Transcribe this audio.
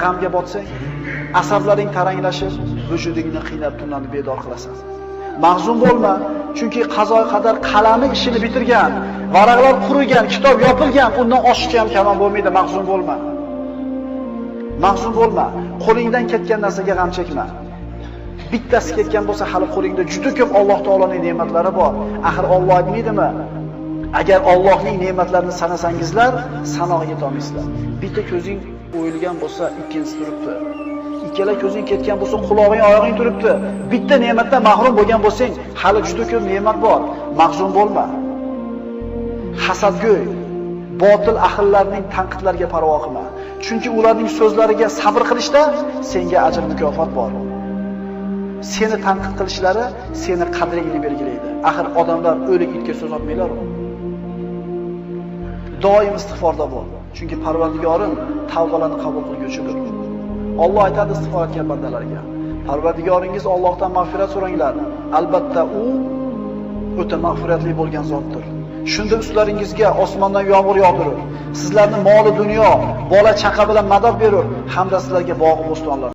G'amga botsang, asablaring taranglashib, vujudingni qiynab tunlanib bedor qilasan. Mahzun bo'lma, chunki qazo qadar qalami ishini bitirgan, varaqlar qurigan, kitob yopilgan, undan oshiqcha ham kamon bo'lmaydi. Mahzun bo'lma. Mahzun bo'lma. Qo'lingdan ketgan narsaga g'am chekma. Bittasi ketgan bo'lsa, hali qo'lingda juda ko'p Alloh taoloning ne'matlari bor. Axir Alloh aytmaydimi? Agar Allohning ne'matlarini sanasangizlar, sanoqqa yeta olmaysizlar. Bitta ko'zing o'yilgan bo'lsa, ikkinchisi turibdi. Ikkala ko'zing ketgan bo'lsa, quloqing, oyog'ing turibdi. Bitta ne'matdan mahrum bo'lgan bo'lsang, hali juda ko'p ne'mat bor. Mahzun bo'lma. Hasadgo'y, botil ahillarning tanqidlariga parvo qilma. Chunki ularning so'zlariga sabr qilishda senga ajr mukofot bor. Seni tanqid qilishlari seni qadringni belgilaydi. Axir odamlar o'lik itga so'z otmaylar-ku. Doim istig'forda bo'l. Chunki Parvardigoring tavbalarni qabul qilguvchidir. Alloh aytadi istig'for etgan bandalarga: Parvardigoringiz Allohdan mag'firat so'ranglar. Albatta u o'ta mag'firatli bo'lgan zotdir. Shunda ustlaringizga osmondan yomg'ir yog'dirur. Sizlarni moli dunyo, bola chaqa bilan madad berur, hamda sizlarga bog' bo'stonlar